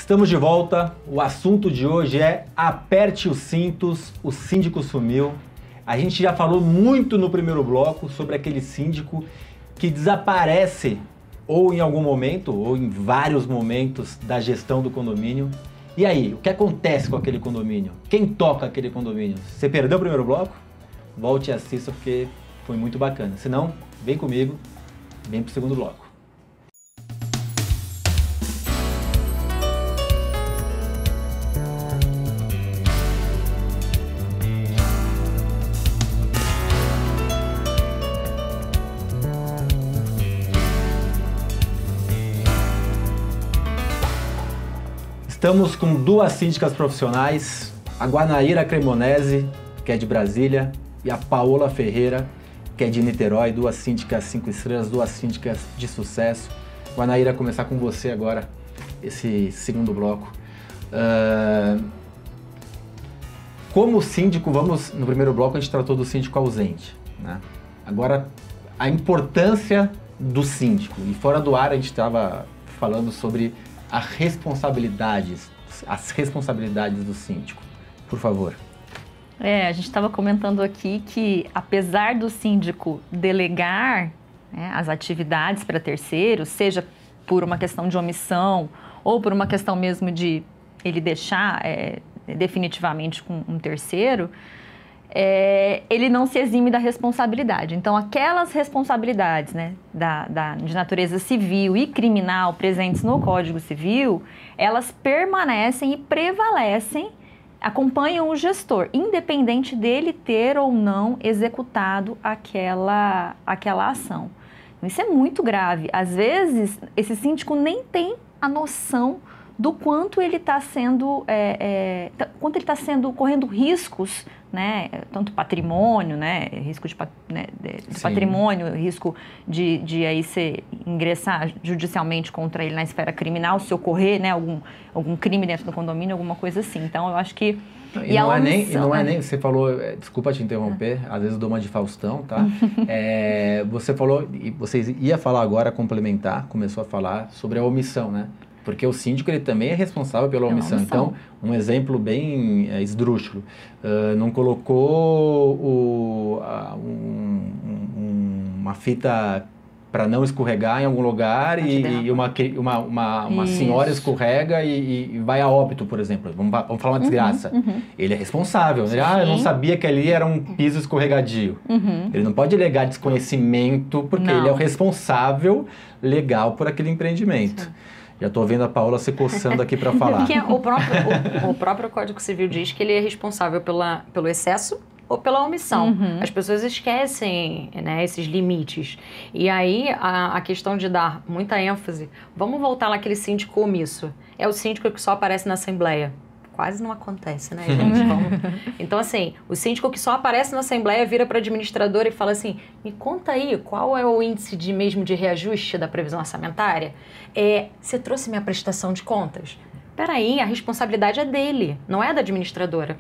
Estamos de volta. O assunto de hoje é aperte os cintos, o síndico sumiu. A gente já falou muito no primeiro bloco sobre aquele síndico que desaparece ou em algum momento, ou em vários momentos da gestão do condomínio. E aí, o que acontece com aquele condomínio? Quem toca aquele condomínio? Você perdeu o primeiro bloco? Volte e assista porque foi muito bacana. Se não, vem comigo, vem pro segundo bloco. Estamos com duas síndicas profissionais, a Guanaíra Cremonese, que é de Brasília, e a Paola Ferreira, que é de Niterói, duas síndicas 5 estrelas, duas síndicas de sucesso. Guanaíra, começar com você agora, esse segundo bloco. Como síndico, no primeiro bloco a gente tratou do síndico ausente, né? Agora, a importância do síndico. E fora do ar a gente estava falando sobre as responsabilidades do síndico. Por favor. A gente estava comentando aqui que, apesar do síndico delegar, né, as atividades para terceiros, seja por uma questão de omissão ou por uma questão mesmo de ele deixar definitivamente com um terceiro, ele não se exime da responsabilidade. Então, aquelas responsabilidades, né, de natureza civil e criminal presentes no Código Civil, elas permanecem e prevalecem, acompanham o gestor, independente dele ter ou não executado aquela ação. Isso é muito grave. Às vezes, esse síndico nem tem a noção do quanto ele está correndo riscos, né, tanto patrimônio, né, risco de patrimônio, risco de aí ingressar judicialmente contra ele na esfera criminal, se ocorrer, né, algum crime dentro do condomínio, alguma coisa assim. Então, eu acho que... Não é nem, você falou, desculpa te interromper, às vezes eu dou uma de Faustão, tá? Você falou, e você ia falar agora, complementar, começou a falar sobre a omissão, né? Porque o síndico ele também é responsável pela omissão. Então, um exemplo bem esdrúxulo, não colocou uma fita para não escorregar em algum lugar e uma senhora escorrega e vai a óbito, por exemplo. Vamos falar uma desgraça. Ele é responsável. Né? Eu não sabia que ali era um piso escorregadio. Ele não pode alegar desconhecimento porque ele é o responsável legal por aquele empreendimento. Já estou vendo a Paola se coçando aqui para falar. Porque o próprio Código Civil diz que ele é responsável pelo excesso ou pela omissão. As pessoas esquecem, né, esses limites. E aí, a questão de dar muita ênfase... Vamos voltar lá àquele síndico omisso. É o síndico que só aparece na Assembleia. Quase não acontece, né, gente? Então, assim, o síndico que só aparece na Assembleia vira para a administradora e fala assim, me conta aí, qual é o índice de reajuste da previsão orçamentária? Você trouxe minha prestação de contas? Peraí, a responsabilidade é dele, não é da administradora.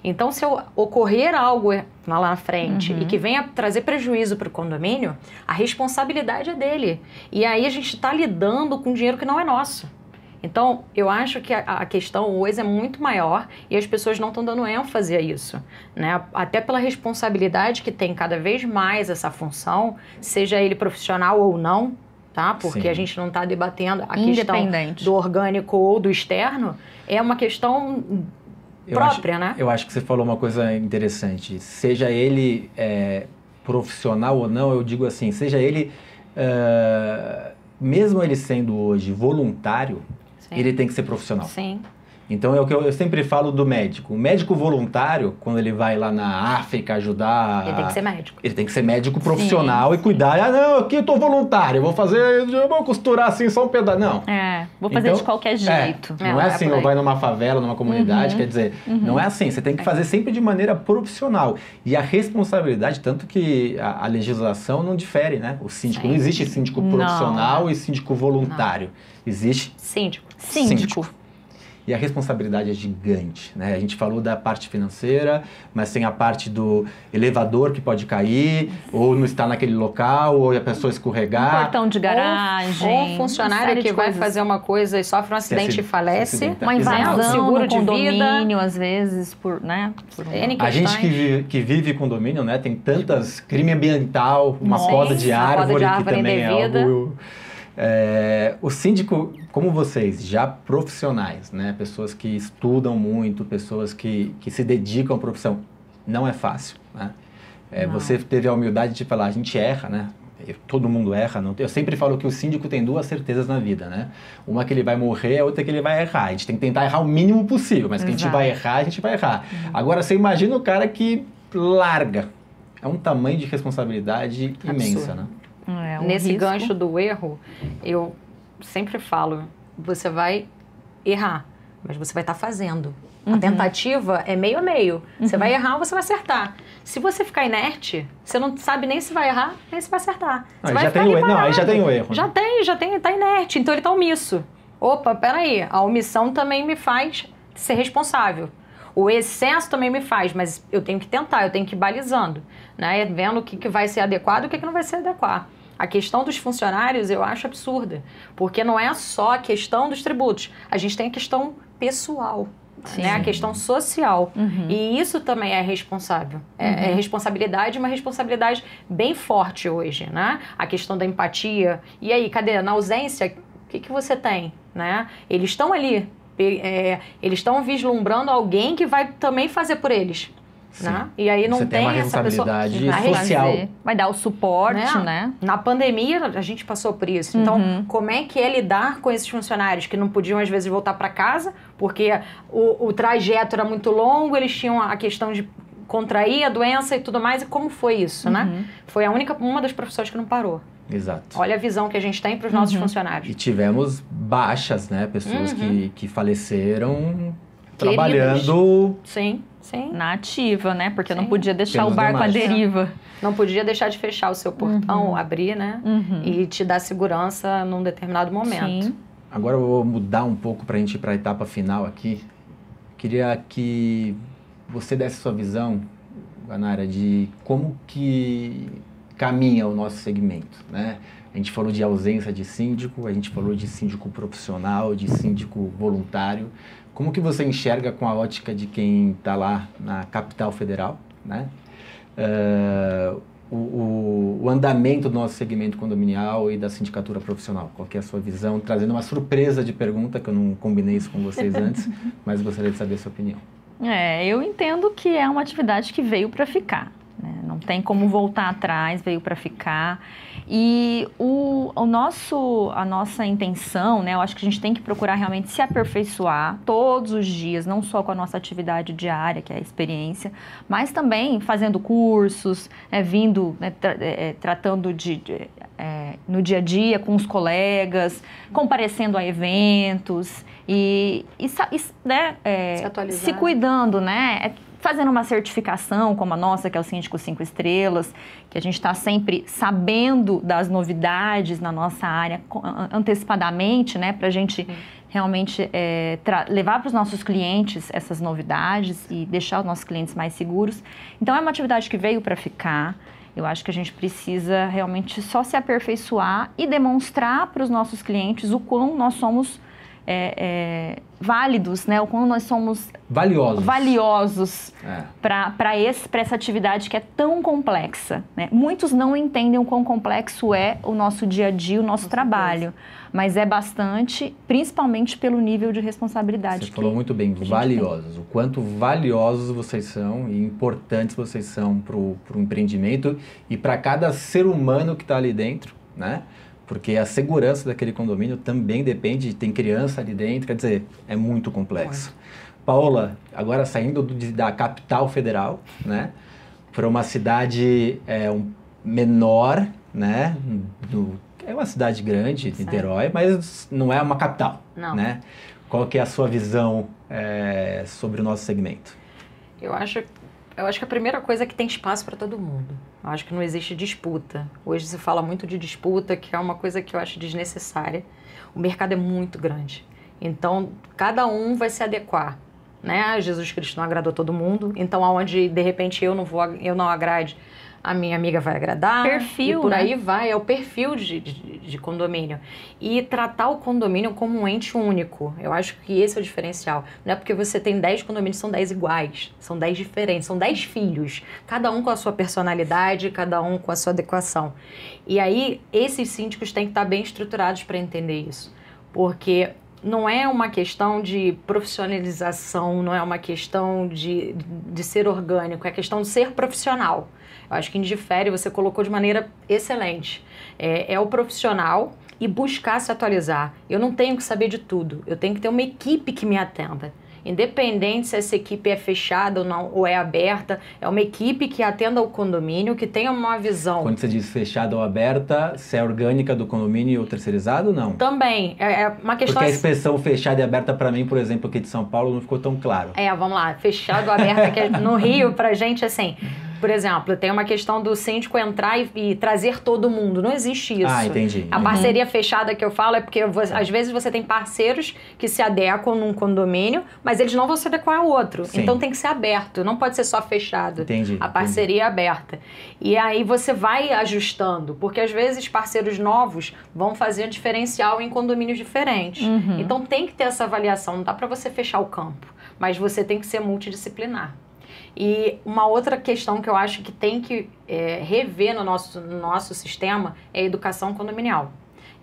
Então, se ocorrer algo lá na frente e que venha trazer prejuízo para o condomínio, a responsabilidade é dele. E aí a gente está lidando com dinheiro que não é nosso. Então, eu acho que a questão hoje é muito maior e as pessoas não estão dando ênfase a isso, né? Até pela responsabilidade que tem cada vez mais essa função, seja ele profissional ou não, tá? Porque Sim. a gente não está debatendo a questão do orgânico ou do externo, é uma questão própria, né? Eu acho que você falou uma coisa interessante. Seja ele profissional ou não, eu digo assim, seja ele, mesmo ele sendo hoje voluntário, Sim. ele tem que ser profissional. Sim. Então é o que eu sempre falo do médico. O médico voluntário, quando ele vai lá na África ajudar... Ele tem que ser médico. Ele tem que ser médico profissional Sim. e cuidar. Não, aqui eu tô voluntário, eu vou costurar assim só um pedaço. Não. Vou fazer de qualquer jeito. Não é assim, ou vai numa favela, numa comunidade, quer dizer, não é assim. Você tem que fazer sempre de maneira profissional. E a responsabilidade, tanto que a legislação não difere, né? O síndico, não existe síndico profissional e síndico voluntário. Existe... Síndico. e a responsabilidade é gigante, né? A gente falou da parte financeira, mas tem a parte do elevador que pode cair, ou não estar naquele local, ou a pessoa escorregar. Um portão de garagem. Ou um funcionário que vai fazer uma coisa e sofre um acidente e falece. Uma invasão seguro no de condomínio, vida. às vezes, por A gente que vive condomínio, né? Tem tantas... Crime ambiental, uma poda de árvore, que também é algo... o síndico, como vocês, já profissionais, né? Pessoas que estudam muito, pessoas que se dedicam à profissão, não é fácil, né? Você teve a humildade de falar, a gente erra, né? Todo mundo erra. Eu sempre falo que o síndico tem duas certezas na vida, né? Uma que ele vai morrer, a outra que ele vai errar. A gente tem que tentar errar o mínimo possível, mas que a gente vai errar, a gente vai errar. Agora, você imagina o cara que larga. É um tamanho de responsabilidade imensa, né? Nesse risco. gancho do erro, eu sempre falo, você vai errar, mas você vai estar fazendo. A tentativa é meio a meio. Você vai errar ou você vai acertar. Se você ficar inerte, você não sabe nem se vai errar, nem se vai acertar. Você vai ficar ali parado. Aí já tem o erro. Já tem, tá inerte, então ele tá omisso. Opa, peraí, a omissão também me faz ser responsável. O excesso também me faz, mas eu tenho que tentar, eu tenho que ir balizando, né? Vendo o que vai ser adequado e o que não vai ser adequado. A questão dos funcionários eu acho absurda, porque não é só a questão dos tributos, a gente tem a questão pessoal, né? A questão social. E isso também é responsável. É responsabilidade, uma responsabilidade bem forte hoje, né? A questão da empatia. E aí, cadê? Na ausência, o que você tem, né? Eles estão ali. Eles estão vislumbrando alguém que vai também fazer por eles. Né? E aí não tem essa pessoa social. Vai dar o suporte, né? Na pandemia a gente passou por isso. Então, como é que é lidar com esses funcionários que não podiam às vezes voltar para casa porque o trajeto era muito longo, eles tinham a questão de contrair a doença e tudo mais. E como foi isso, né? Foi uma das profissões que não parou. Exato. Olha a visão que a gente tem para os nossos funcionários. E tivemos baixas, né? Pessoas que faleceram trabalhando... Sim. Na ativa, né? Porque não podia deixar o barco à deriva. Não podia deixar de fechar o seu portão, abrir, né? E te dar segurança num determinado momento. Sim. Agora eu vou mudar um pouco para a gente ir para a etapa final aqui. Queria que você desse sua visão, Guanara, de como que caminha o nosso segmento, né? A gente falou de ausência de síndico, a gente falou de síndico profissional, de síndico voluntário. Como que você enxerga com a ótica de quem está lá na capital federal, né? O andamento do nosso segmento condominial e da sindicatura profissional? Qual que é a sua visão? Trazendo uma surpresa de pergunta, que eu não combinei isso com vocês antes, mas gostaria de saber a sua opinião. Eu entendo que é uma atividade que veio para ficar. Não tem como voltar atrás, veio para ficar. E a nossa intenção, né, eu acho que a gente tem que procurar realmente se aperfeiçoar todos os dias, não só com a nossa atividade diária, que é a experiência, mas também fazendo cursos, vindo, né, tratando no dia a dia com os colegas, comparecendo a eventos e né, se cuidando, né? Fazendo uma certificação como a nossa, que é o Síndico 5 Estrelas, que a gente está sempre sabendo das novidades na nossa área antecipadamente, né, para a gente realmente levar para os nossos clientes essas novidades e deixar os nossos clientes mais seguros. Então, é uma atividade que veio para ficar. Eu acho que a gente precisa realmente só se aperfeiçoar e demonstrar para os nossos clientes o quão nós somos válidos, né? O quão nós somos valiosos para essa atividade que é tão complexa, né? Muitos não entendem o quão complexo é o nosso dia a dia, o nosso trabalho, mas é bastante, principalmente pelo nível de responsabilidade. Você falou muito bem, valiosos. O quanto valiosos vocês são e importantes vocês são para o empreendimento e para cada ser humano que está ali dentro, né? Porque a segurança daquele condomínio também depende, tem criança ali dentro, quer dizer, é muito complexo. Paola, agora saindo da capital federal, né, para uma cidade menor, né, é uma cidade grande, Niterói, mas não é uma capital, né? Qual que é a sua visão sobre o nosso segmento? Eu acho que a primeira coisa é que tem espaço para todo mundo. Eu acho que não existe disputa. Hoje se fala muito de disputa, que é uma coisa que eu acho desnecessária. O mercado é muito grande. Então, cada um vai se adequar, né? Jesus Cristo não agradou todo mundo, então aonde de repente eu não agrade, a minha amiga vai agradar. Perfil, e por né? aí vai, é o perfil de condomínio. E tratar o condomínio como um ente único, eu acho que esse é o diferencial. Não é porque você tem 10 condomínios, são 10 iguais, são 10 diferentes, são 10 filhos, cada um com a sua personalidade, cada um com a sua adequação. E aí, esses síndicos têm que estar bem estruturados para entender isso, porque não é uma questão de profissionalização, não é uma questão de ser orgânico, é questão de ser profissional. Eu acho que indifere, você colocou de maneira excelente. É o profissional e buscar se atualizar. Eu não tenho que saber de tudo, eu tenho que ter uma equipe que me atenda. Independente se essa equipe é fechada ou não, ou é aberta, é uma equipe que atenda o condomínio, que tenha uma visão. Quando você diz fechada ou aberta, se é orgânica do condomínio ou terceirizado ou não? Também, é uma questão... Porque a expressão fechada e aberta para mim, por exemplo, aqui de São Paulo, não ficou tão claro. Vamos lá, fechado ou aberto, que no Rio, pra gente, assim... Por exemplo, tem uma questão do síndico entrar e trazer todo mundo. Não existe isso. Ah, entendi. A parceria fechada que eu falo é porque às vezes você tem parceiros que se adequam num condomínio, mas eles não vão se adequar ao outro. Sim. Então tem que ser aberto, não pode ser só fechado. Entendi. A parceria é aberta. E aí você vai ajustando, porque às vezes parceiros novos vão fazer diferencial em condomínios diferentes. Então tem que ter essa avaliação, não dá para você fechar o campo, mas você tem que ser multidisciplinar. E uma outra questão que eu acho que tem que rever no nosso sistema é a educação condominial.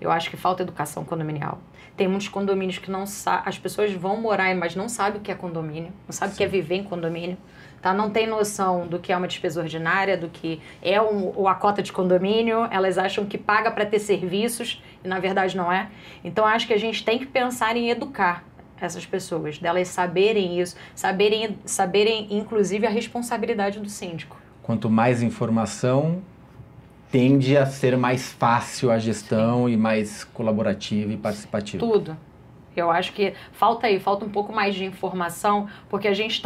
Eu acho que falta educação condominial. Tem muitos condomínios que não sabem, as pessoas vão morar, mas não sabem o que é condomínio, não sabem o que é viver em condomínio, tá? Não tem noção do que é uma despesa ordinária, do que é a cota de condomínio, elas acham que paga para ter serviços e na verdade não é. Então acho que a gente tem que pensar em educar essas pessoas, delas saberem isso, saberem inclusive a responsabilidade do síndico. Quanto mais informação, tende a ser mais fácil a gestão e mais colaborativa e participativa. Tudo. Eu acho que falta um pouco mais de informação, porque a gente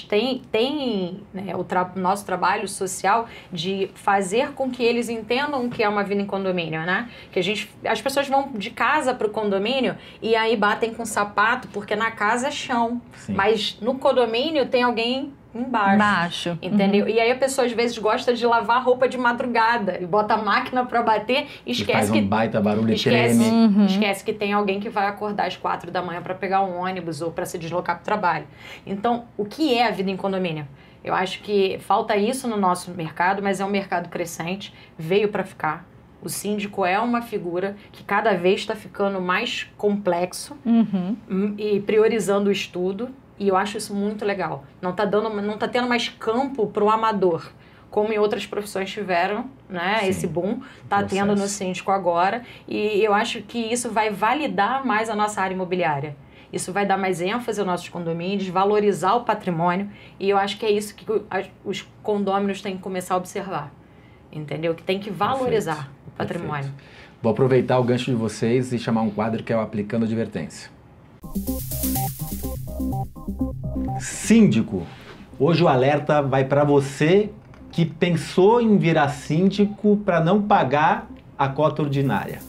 tem né, nosso trabalho social de fazer com que eles entendam o que é uma vida em condomínio, né? Que as pessoas vão de casa para o condomínio e aí batem com sapato, porque na casa é chão, Sim. mas no condomínio tem alguém embaixo. Entendeu? E aí a pessoa às vezes gosta de lavar roupa de madrugada e bota a máquina pra bater e esquece faz um baita barulho e treme. Esquece que tem alguém que vai acordar às 4 da manhã pra pegar um ônibus ou pra se deslocar pro trabalho. Então, o que é a vida em condomínio? Eu acho que falta isso no nosso mercado, mas é um mercado crescente, veio pra ficar. O síndico é uma figura que cada vez está ficando mais complexo e priorizando o estudo. E eu acho isso muito legal. Não tá tendo mais campo para o amador, como em outras profissões tiveram, né? Sim, esse boom tá tendo no síndico agora. E eu acho que isso vai validar mais a nossa área imobiliária. Isso vai dar mais ênfase aos nossos condomínios, valorizar o patrimônio. E eu acho que é isso que os condôminos têm que começar a observar. Entendeu? Que tem que valorizar o patrimônio. Perfeito. Vou aproveitar o gancho de vocês e chamar um quadro que é o Aplicando Advertência. Síndico, hoje o alerta vai para você que pensou em virar síndico para não pagar a cota ordinária.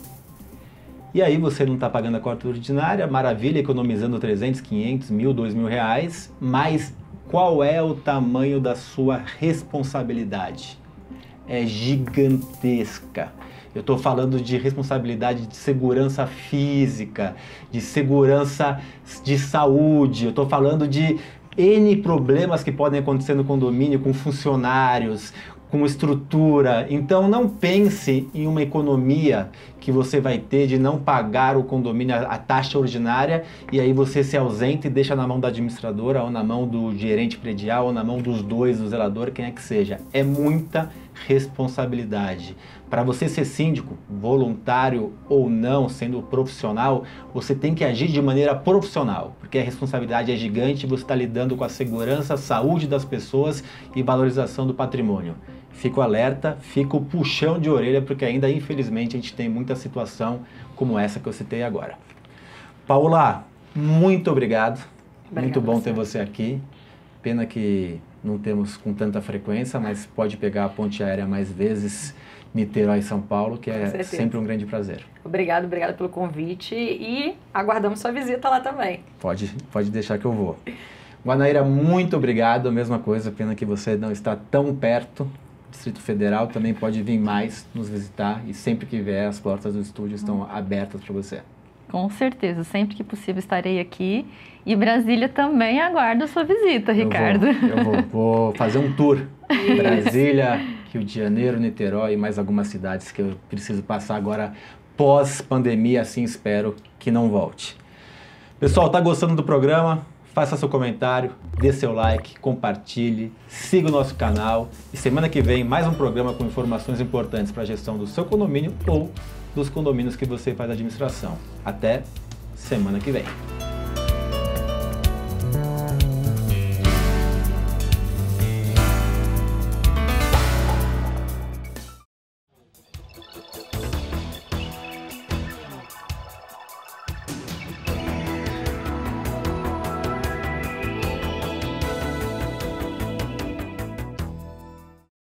E aí você não está pagando a cota ordinária, maravilha, economizando 300, 500, 1.000, 2.000 reais, mas qual é o tamanho da sua responsabilidade? É gigantesca. Eu estou falando de responsabilidade de segurança física, de segurança de saúde, eu estou falando de N problemas que podem acontecer no condomínio com funcionários, com estrutura. Então não pense em uma economia que você vai ter de não pagar o condomínio, a taxa ordinária, e aí você se ausenta e deixa na mão da administradora, ou na mão do gerente predial, ou na mão dos dois, do zelador, quem é que seja. É muita responsabilidade. Para você ser síndico, voluntário ou não, sendo profissional, você tem que agir de maneira profissional, porque a responsabilidade é gigante, você está lidando com a segurança, a saúde das pessoas e valorização do patrimônio. Fico alerta, fico puxão de orelha, porque ainda, infelizmente, a gente tem muita situação como essa que eu citei agora. Paula, muito obrigado. Muito bom ter você aqui. Pena que não temos com tanta frequência, mas pode pegar a ponte aérea mais vezes, Niterói e São Paulo, que é sempre um grande prazer. Obrigada pelo convite e aguardamos sua visita lá também. Pode deixar que eu vou. Guanaíra, muito obrigado, a mesma coisa, pena que você não está tão perto. Distrito Federal também pode vir mais nos visitar e sempre que vier as portas do estúdio estão abertas para você. Com certeza, sempre que possível estarei aqui. E Brasília também aguarda a sua visita, Ricardo. Vou fazer um tour. Brasília, Rio de Janeiro, Niterói e mais algumas cidades que eu preciso passar agora pós-pandemia, assim espero que não volte. Pessoal, tá gostando do programa? Faça seu comentário, dê seu like, compartilhe, siga o nosso canal e semana que vem mais um programa com informações importantes para a gestão do seu condomínio ou dos condomínios que você faz administração. Até semana que vem.